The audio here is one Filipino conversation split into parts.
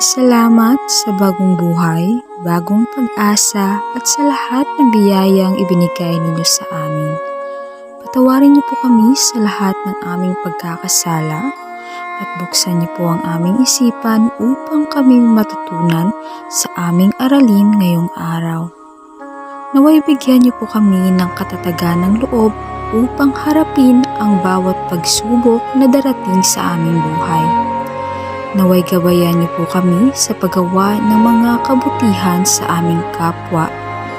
salamat sa bagong buhay, bagong pag-asa at sa lahat ng biyayang ibinigay ninyo sa amin. Patawarin niyo po kami sa lahat ng aming pagkakasala at buksan niyo po ang aming isipan upang kami matutunan sa aming aralin ngayong araw. Naway bigyan niyo po kami ng katatagan ng loob upang harapin ang bawat pagsubok na darating sa aming buhay. Naway gabayan niyo po kami sa paggawa ng mga kabutihan sa aming kapwa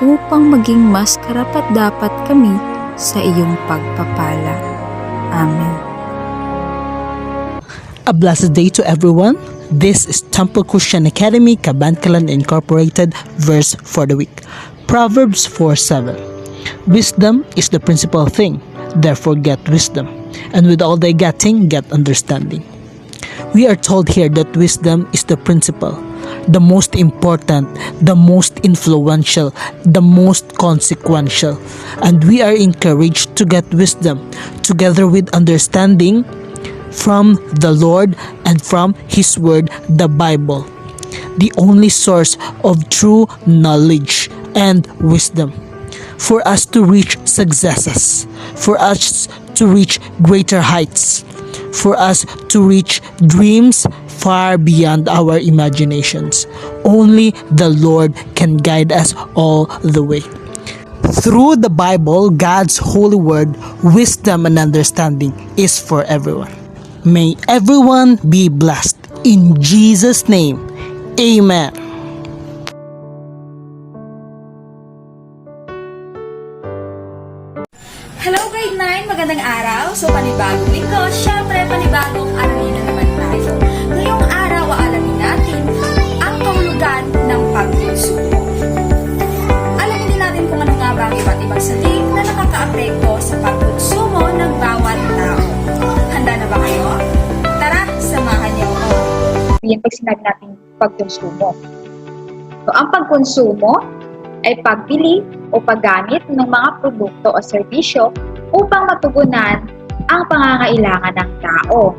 upang maging mas karapat-dapat kami sa iyong pagpapala. Amen. A blessed day to everyone. This is Temple Christian Academy, Kabankalan Incorporated, verse for the week. Proverbs 4:7. Wisdom is the principal thing, therefore get wisdom, and with all thy getting, get understanding. We are told here that wisdom is the principal, the most important, the most influential, the most consequential, and we are encouraged to get wisdom together with understanding from the Lord and from His Word, the Bible, the only source of true knowledge and wisdom. For us to reach successes, for us to reach greater heights, for us to reach dreams far beyond our imaginations. Only the Lord can guide us all the way. Through the Bible, God's holy word, wisdom and understanding is for everyone. May everyone be blessed. In Jesus' name, Amen. Hello grade 9! Magandang araw! So panibagong linggo, syempre panibagong aralin na naman tayo. Ngayong araw, aalamin natin ang kahulugan ng pagkonsumo. Alamin din natin kung ano nga ba ang iba't ibang salik na nakakaapekto sa pagkonsumo ng bawat tao. Handa na ba kayo? Tara, samahan niyo ako. Yan pag sinabi natin pagkonsumo. So, ang pagkonsumo ay pagbili o paggamit ng mga produkto o serbisyo upang matugunan ang pangangailangan ng tao.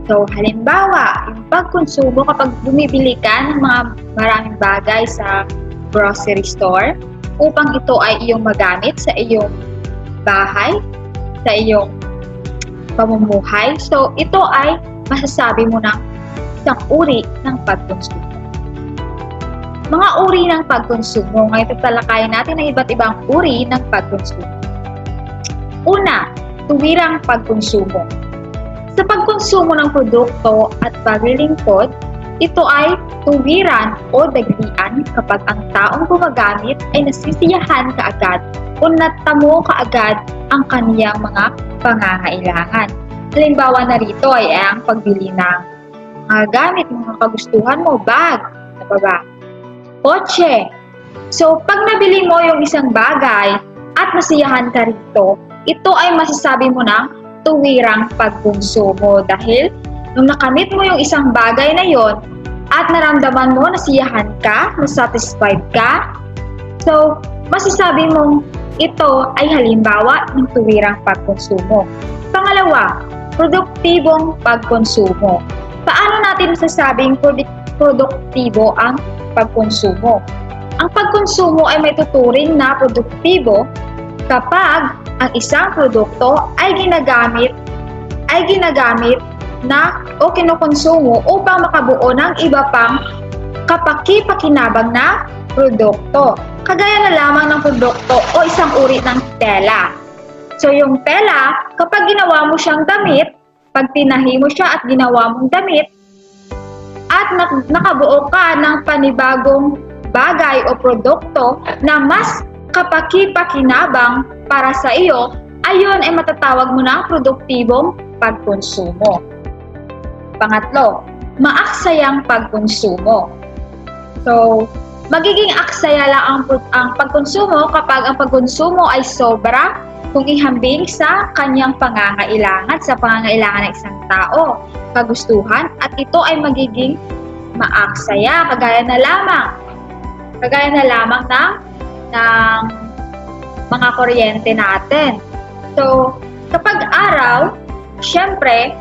So, halimbawa, yung pagkonsumo kapag bumibili ka ng mga maraming bagay sa grocery store upang ito ay iyong magamit sa iyong bahay, sa iyong pamumuhay. So, ito ay masasabi mo ng isang uri ng pagkonsumo. Mga uri ng pagkonsumo. Ngayon tatalakayin natin ang iba't ibang uri ng pagkonsumo. Una, tuwirang pagkonsumo. Sa pagkonsumo ng produkto at paglilingkod, ito ay tuwiran o daglian kapag ang taong gumagamit ay nasisiyahan kaagad o natamo kaagad ang kaniyang mga pangangailangan. Halimbawa na rito ay ang pagbili ng mga gamit, mga kagustuhan mo, bag, ano pa ba? Kotse. So, pag nabili mo yung isang bagay at nasiyahan ka rito, ito ay masasabi mo ng tuwirang pagkonsumo dahil nung nakamit mo yung isang bagay na yon at naramdaman mo nasiyahan ka, nasatisfied ka, so, masasabi mong ito ay halimbawa ng tuwirang pagkonsumo. Pangalawa, produktibong pagkonsumo. Paano natin masasabing produktibo ang pagkonsumo? Ang pagkonsumo ay may tuturing na produktibo kapag ang isang produkto ay ginagamit na o kinukonsumo upang makabuo ng iba pang kapaki-pakinabang na produkto. Kagaya na lamang ng produkto o isang uri ng tela. So yung tela, kapag ginawa mo siyang damit, pag tinahi mo siya at ginawa mong damit, at nakabuo ka ng panibagong bagay o produkto na mas kapaki-pakinabang para sa iyo, ayon ay matatawag mo ng produktibong pagkonsumo. Pangatlo, maaksayang pagkonsumo. So, magiging aksaya lang ang pagkonsumo kapag ang pagkonsumo ay sobra kung ihambing sa kanyang pangangailangan, sa pangangailangan ng isang tao, kagustuhan, at ito ay magiging maaksaya, kagaya na lamang ng mga kuryente natin. So, kapag araw, syempre,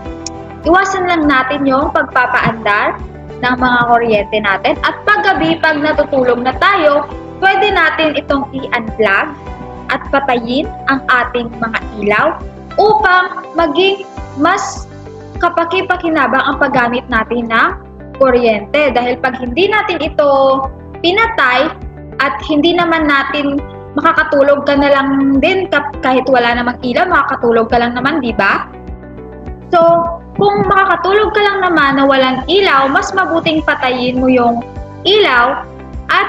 iwasan lang natin yung pagpapaandar ng mga kuryente natin. At paggabi, pag natutulog na tayo, pwede natin itong i-unplug at patayin ang ating mga ilaw upang maging mas kapaki-pakinabang ang paggamit natin ng kuryente. Dahil pag hindi natin ito pinatay at hindi naman natin makakatulog ka na lang din kahit wala namang ilaw, makakatulog ka lang naman, di ba? So, kung makakatulog ka lang naman na walang ilaw, mas mabuting patayin mo yung ilaw at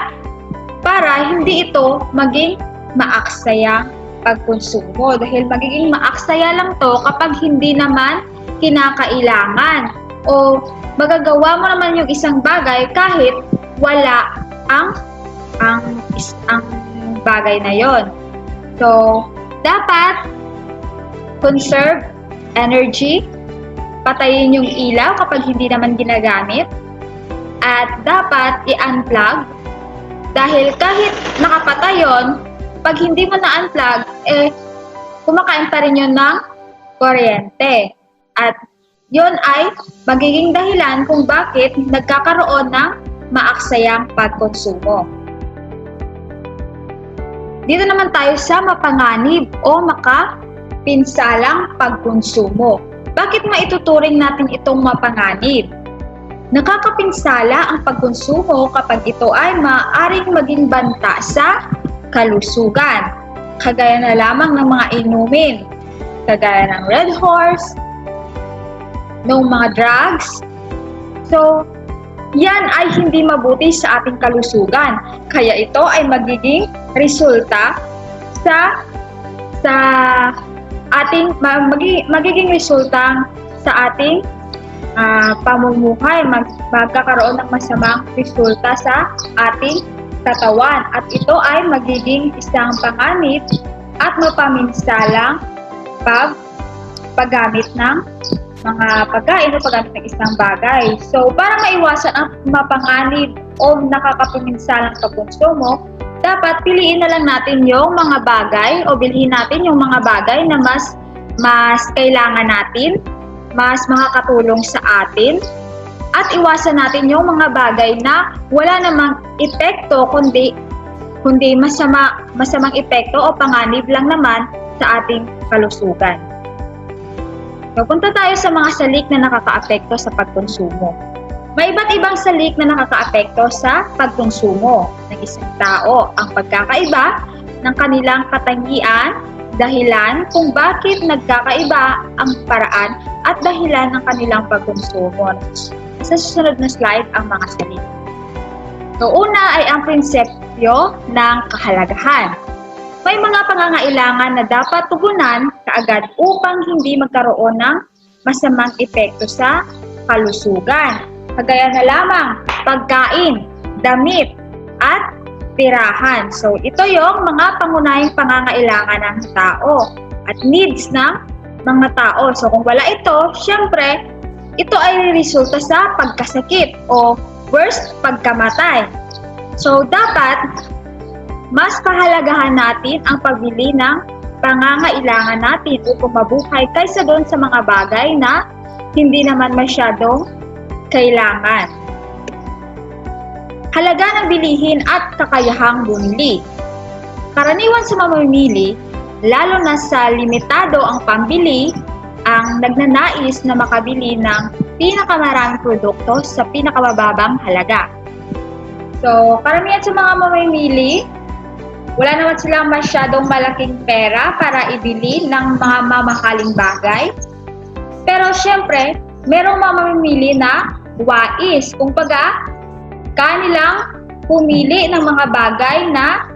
para hindi ito maging maaksayang pagkonsumo. Dahil magiging maaksaya lang to kapag hindi naman kinakailangan o magagawa mo naman yung isang bagay kahit wala ang bagay na yon. So, dapat conserve energy, patayin yung ilaw kapag hindi naman ginagamit, at dapat i-unplug dahil kahit nakapatay yun, pag hindi mo na-unplug, kumakain pa rin yun ng kuryente. At yun ay magiging dahilan kung bakit nagkakaroon ng maaksayang pagkonsumo. Dito naman tayo sa mapanganib o makapinsalang pagkonsumo. Bakit maituturing natin itong mapanganib? Nakakapinsala ang pagkonsumo kapag ito ay maaaring maging banta sa kalusugan. Kagaya na lamang ng mga inumin, kagaya ng Red Horse, ng mga drugs. So, yan ay hindi mabuti sa ating kalusugan. Kaya ito ay magiging resulta sa ating magiging resulta sa ating pamumuhay, magkakaroon ng masamang resulta sa ating katawan. At ito ay magiging isang panganib at mapaminsalang paggamit ng mga pagkain o paggamit ng isang bagay. So, para maiwasan ang mapanganib o nakakapaminsalang pagkonsumo, dapat piliin na lang natin yung mga bagay o bilhin natin yung mga bagay na mas kailangan natin, mas makakatulong sa atin, at iwasan natin yung mga bagay na wala namang epekto kundi masamang epekto o panganib lang naman sa ating kalusugan. So, punta tayo sa mga salik na nakakaapekto sa pagkonsumo. May iba't ibang salik na nakakaapekto sa pagkonsumo ng isang tao. Ang pagkakaiba ng kanilang katangian, dahilan kung bakit nagkakaiba ang paraan at dahilan ng kanilang pagkonsumo. Sa susunod na slide ang mga salik. So, una ay ang prinsipyo ng kahalagahan. May mga pangangailangan na dapat tugunan kaagad upang hindi magkaroon ng masamang epekto sa kalusugan. Kagaya na lamang pagkain, damit, at tirahan. So, ito yung mga pangunahing pangangailangan ng tao at needs ng mga tao. So, kung wala ito, syempre, ito ay resulta sa pagkasakit o worst, pagkamatay. So, dapat mas pahalagahan natin ang pagbili ng pangangailangan natin upang mabuhay kaysa doon sa mga bagay na hindi naman masyadong kailangan. Halaga ng bilihin at kakayahang bumili. Karaniwan sa mamimili, lalo na sa limitado ang pambili, ang nagnanais na makabili ng pinakamaraming produkto sa pinakamababang halaga. So, karamihan sa mga mamimili, wala naman silang masyadong malaking pera para ibili ng mga mamahaling bagay. Pero syempre, merong mamimili na wais. Kung baga, kanilang pumili ng mga bagay na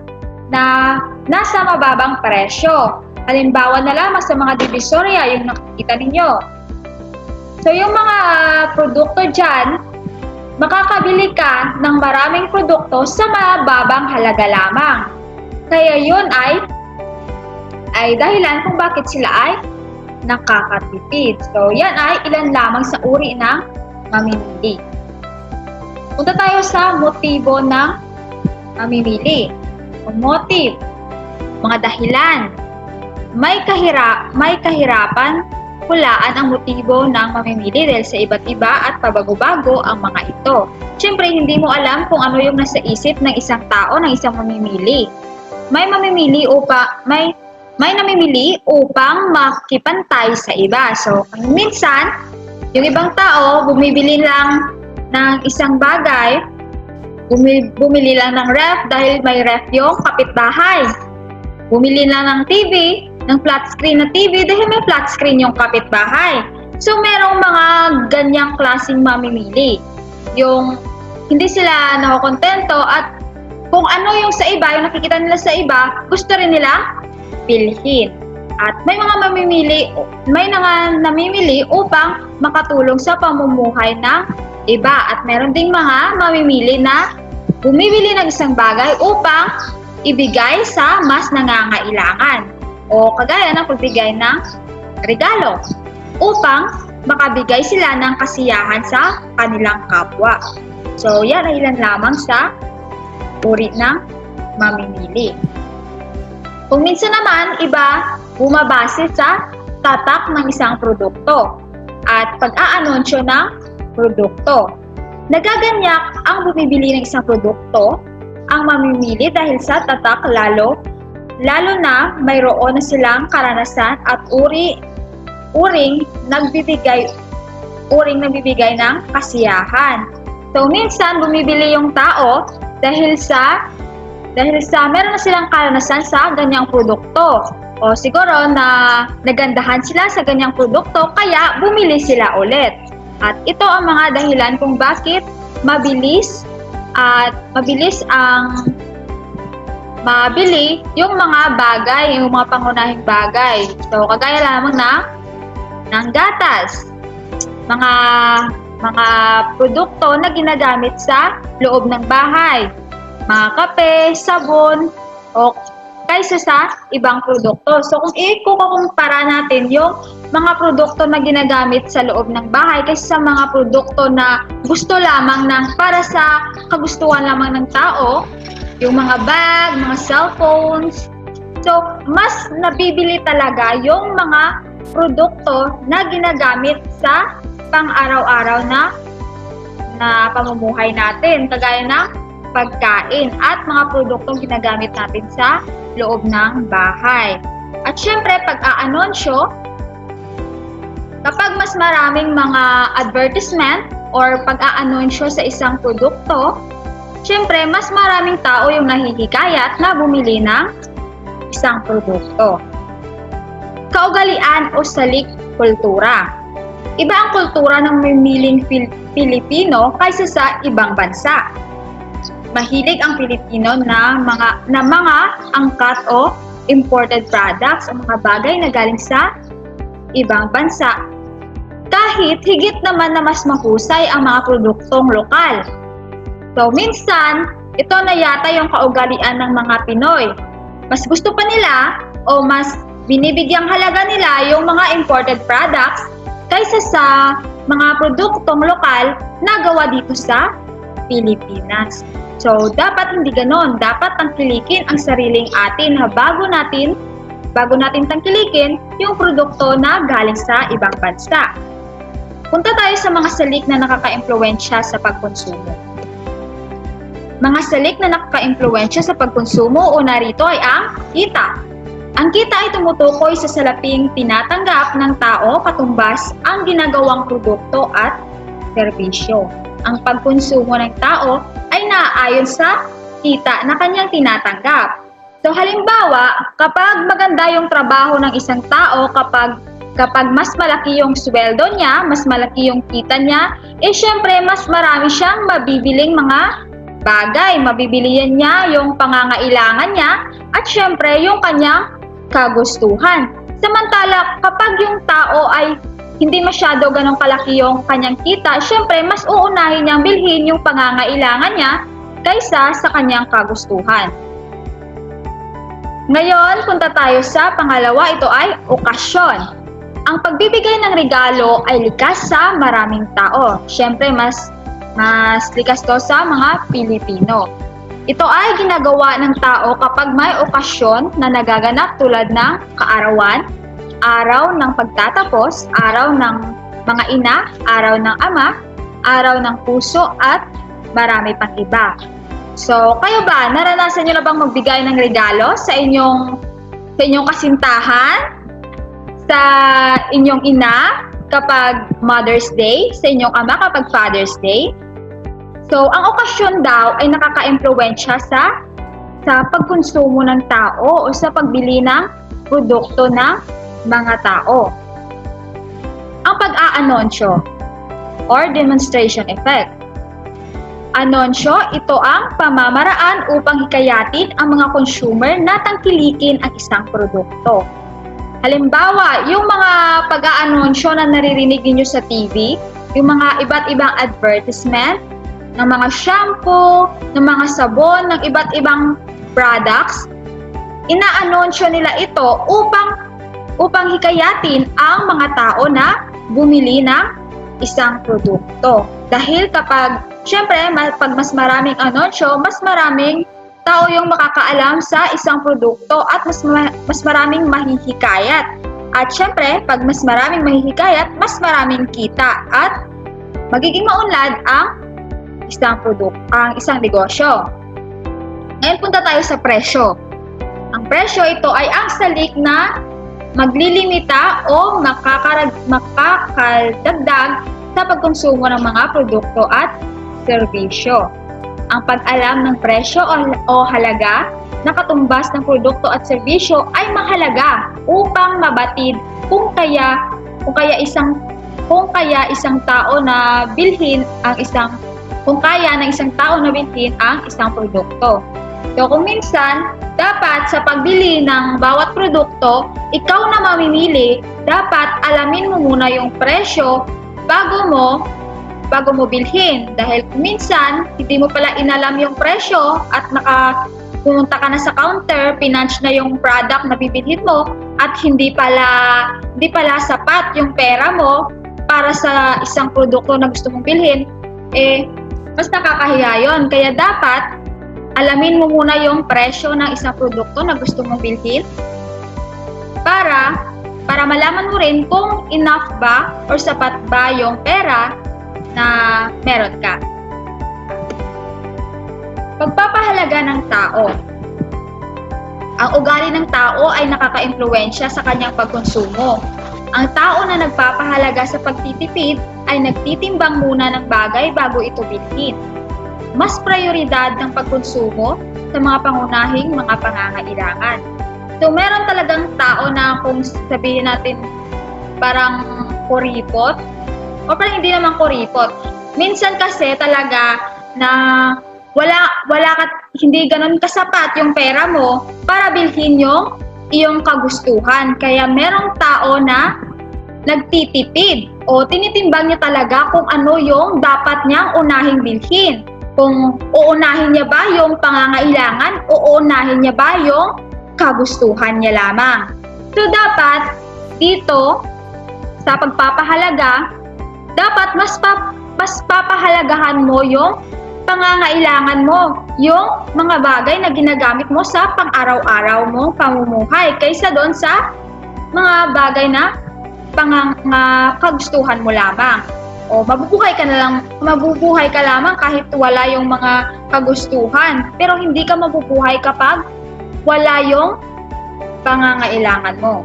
nasa mababang presyo. Halimbawa na lamang sa mga divisoria, yung nakikita ninyo. So, yung mga produkto dyan, makakabili ka ng maraming produkto sa mababang halaga lamang. Kaya yun ay dahilan kung bakit sila ay nakakatipid. So, yan ay ilan lamang sa uri ng mamimili. Punta tayo sa motibo ng mamimili. Motive, mga dahilan. May kahirapan hulaan ang motibo ng mamimili dahil sa iba't iba at pabago-bago ang mga ito. Siyempre, hindi mo alam kung ano yung nasa isip ng isang tao, ng isang mamimili. May namimili upang makipantay sa iba. So, minsan, yung ibang tao, bumibili lang ng isang bagay, bumili lang ng ref dahil may ref yung kapitbahay. Bumili lang ng TV, ng flat screen na TV dahil may flat screen yung kapitbahay. So, merong mga ganyang klaseng mamimili. Yung hindi sila nakokontento at kung ano yung sa iba, yung nakikita nila sa iba, gusto rin nila bilhin. At may mga namimili upang makatulong sa pamumuhay ng iba. At meron ding mga mamimili na bumibili ng isang bagay upang ibigay sa mas nangangailangan. O kagaya ng pagbigay ng regalo upang makabigay sila ng kasiyahan sa kanilang kapwa. So, yan ay ilan lamang sa uri ng mamimili. Kung minsan naman, iba bumabase sa tatak ng isang produkto at pag-aanunsyo ng produkto. Nagaganyak ang bumibili ng isang produkto ang mamimili dahil sa tatak lalo na mayroon na silang karanasan at uring nagbibigay ng kasiyahan. So minsan bumibili yung tao dahil sa meron na silang karanasan sa ganyang produkto. O siguro na nagandahan sila sa ganyang produkto kaya bumili sila ulit. At ito ang mga dahilan kung bakit mabilis ang mabili yung mga bagay, yung mga pangunahing bagay. So kagaya lamang ng gatas, mga produkto na ginagamit sa loob ng bahay, mga kape, sabon, o kaysa sa ibang produkto. So kung ikukumpara natin yung mga produkto na ginagamit sa loob ng bahay kaysa sa mga produkto na gusto lamang para sa kagustuhan lamang ng tao, yung mga bag, mga cellphones, so mas nabibili talaga yung mga produkto na ginagamit sa pang-araw-araw na pamumuhay natin, kagaya ng pagkain at mga produktong ginagamit natin sa loob ng bahay. At syempre, pag-aanunsyo, kapag mas maraming mga advertisement or pag-aanunsyo sa isang produkto, syempre, mas maraming tao yung nahihikayat na bumili ng isang produkto. Kaugalian o salik kultura. Iba ang kultura ng mamiling Pilipino kaysa sa ibang bansa. Mahilig ang Pilipino na mga angkat o imported products, ang mga bagay na galing sa ibang bansa. Kahit higit naman na mas mahusay ang mga produktong lokal. So minsan, ito na yata yung kaugalian ng mga Pinoy. Mas gusto pa nila o mas binibigyang halaga nila yung mga imported products kaysa sa mga produktong lokal na gawa dito sa Pilipinas. So dapat hindi ganon. Dapat tangkilikin ang sariling atin bago natin tangkilikin yung produkto na galing sa ibang bansa. Punta tayo sa mga salik na nakaka-impluwensya sa pagkonsumo. Mga salik na nakaka-impluwensya sa pagkonsumo o narito ay ang kita. Ang kita ay tumutukoy sa salaping tinatanggap ng tao katumbas ang ginagawang produkto at serbisyo. Ang pagkonsumo ng tao ay naaayon sa kita na kanyang tinatanggap. So halimbawa, kapag maganda yung trabaho ng isang tao, kapag mas malaki yung sweldo niya, mas malaki yung kita niya, syempre mas marami siyang mabibiling mga bagay. Mabibilihan niya yung pangangailangan niya at syempre yung kanyang kagustuhan. Samantala, kapag yung tao ay hindi masyado ganong kalaki yung kanyang kita, syempre mas uunahin niyang bilhin yung pangangailangan niya kaysa sa kanyang kagustuhan. Ngayon, punta tayo sa pangalawa, ito ay okasyon. Ang pagbibigay ng regalo ay likas sa maraming tao. Syempre, mas likas to sa mga Pilipino. Ito ay ginagawa ng tao kapag may okasyon na nagaganap tulad ng kaarawan, araw ng pagtatapos, araw ng mga ina, araw ng ama, araw ng puso, at marami pang iba. So, kayo ba, naranasan nyo na bang magbigay ng regalo sa inyong kasintahan, sa inyong ina kapag Mother's Day, sa inyong ama kapag Father's Day? So, ang okasyon daw ay nakaka-impluwensya sa pagkonsumo ng tao o sa pagbili ng produkto ng mga tao. Ang pag-aanonsyo or demonstration effect. Anonsyo, ito ang pamamaraan upang hikayatin ang mga consumer na tangkilikin ang isang produkto. Halimbawa, yung mga pag-aanonsyo na naririnig niyo sa TV, yung mga iba't ibang advertisement ng mga shampoo, ng mga sabon, ng iba't ibang products, inaanonsyo nila ito upang hikayatin ang mga tao na bumili ng isang produkto. Dahil syempre, pag mas maraming anunsyo, mas maraming tao yung makakaalam sa isang produkto at mas maraming mahihikayat. At syempre, pag mas maraming mahihikayat, mas maraming kita at magiging maunlad ang isang negosyo. Ngayon punta tayo sa presyo. Ang presyo ito ay ang salik na maglilimita o makakadagdag sa pagkonsumo ng mga produkto at serbisyo. Ang pag-alam ng presyo o halaga na katumbas ng produkto at serbisyo ay mahalaga upang mabatid kung kaya isang tao na bilhin ang isang produkto. So kung minsan, dapat sa pagbili ng bawat produkto, ikaw na mamimili, dapat alamin mo muna yung presyo bago mo bilhin. Dahil minsan, hindi mo pala inalam yung presyo at pumunta ka na sa counter, pinunch na yung product na bibilhin mo at hindi pala sapat yung pera mo para sa isang produkto na gusto mong bilhin, mas nakakahiya yun. Kaya dapat alamin mo muna yung presyo ng isang produkto na gusto mong bilhin para malaman mo rin kung enough ba or sapat ba yung pera na meron ka. Pagpapahalaga ng tao. Ang ugali ng tao ay nakaka-impluwensya sa kanyang pagkonsumo. Ang tao na nagpapahalaga sa pagtitipid ay nagtitimbang muna ng bagay bago ito bilhin. Mas prioridad ng pagkonsumo sa mga pangunahing mga pangangailangan. So, meron talagang tao na kung sabihin natin parang kuripot, o parang hindi naman kuripot. Minsan kasi talaga na hindi ganun kasapat yung pera mo para bilhin yung iyong kagustuhan. Kaya merong tao na nagtitipid o tinitimbang niya talaga kung ano yung dapat niyang unahing bilhin. Kung uunahin niya ba yung pangangailangan o uunahin niya ba yung kagustuhan niya lamang. So dapat dito sa pagpapahalaga, dapat mas papahalagahan mo yung pangangailangan mo, yung mga bagay na ginagamit mo sa pang-araw-araw mong pamumuhay kaysa doon sa mga bagay na kagustuhan mo lamang. O mabubuhay ka lamang kahit wala yung mga kagustuhan. Pero hindi ka mabubuhay kapag wala yung pangangailangan mo.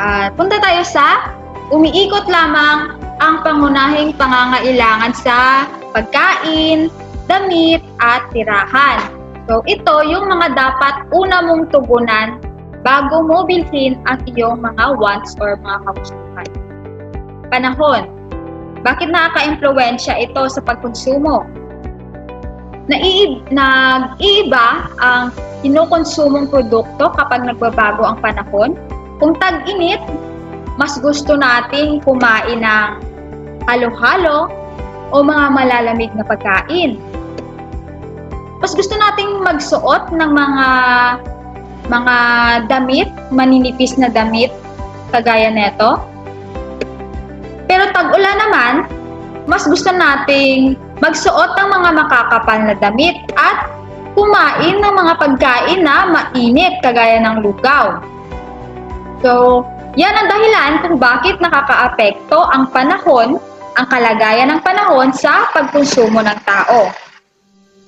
At punta tayo sa umiikot lamang ang pangunahing pangangailangan sa pagkain, damit, at tirahan. So ito yung mga dapat una mong tugunan bago mo bilhin ang iyong mga wants or mga kagustuhan. Panahon. Bakit nakaka-impluwensya ito sa pagkonsumo? Nag-iiba ang kinukonsumong produkto kapag nagbabago ang panahon. Kung tag-init, mas gusto nating kumain ng halo-halo o mga malalamig na pagkain. Mas gusto nating magsuot ng mga damit, maninipis na damit, kagaya neto. Pero tag-ulan naman, mas gusto nating magsuot ng mga makakapal na damit at kumain ng mga pagkain na mainit kagaya ng lugaw. So, yan ang dahilan kung bakit nakakaapekto ang panahon, ang kalagayan ng panahon sa pagkonsumo ng tao.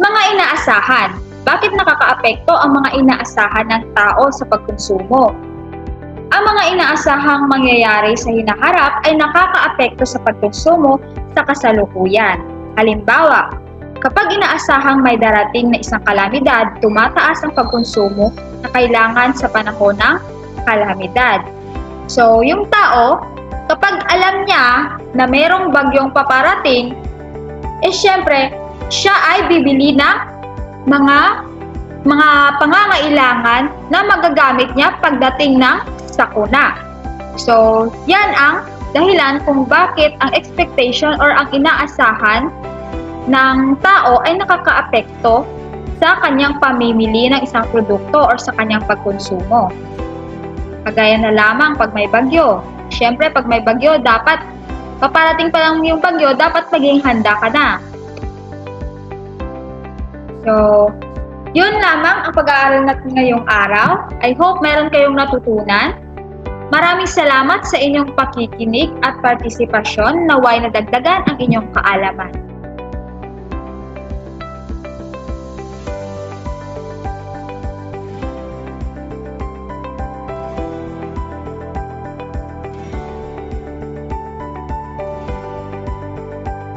Mga inaasahan. Bakit nakakaapekto ang mga inaasahan ng tao sa pagkonsumo? Ang mga inaasahang mangyayari sa hinaharap ay nakakaapekto sa pagkonsumo sa kasalukuyan. Halimbawa, kapag inaasahang may darating na isang kalamidad, tumataas ang pagkonsumo na kailangan sa panahon ng kalamidad. So, yung tao, kapag alam niya na mayroong bagyong paparating, syempre, siya ay bibili ng mga pangangailangan na magagamit niya pagdating ng sakuna. So, yan ang dahilan kung bakit ang expectation or ang inaasahan ng tao ay nakakaapekto sa kanyang pamimili ng isang produkto or sa kanyang pagkonsumo. Kagaya na lamang pag may bagyo. Siyempre, pag may bagyo, dapat paparating pa lang yung bagyo, dapat maging handa ka na. So, yun lamang ang pag-aaral natin ngayong araw. I hope meron kayong natutunan. Maraming salamat sa inyong pakikinig at partisipasyon, naway nadagdagan ang inyong kaalaman.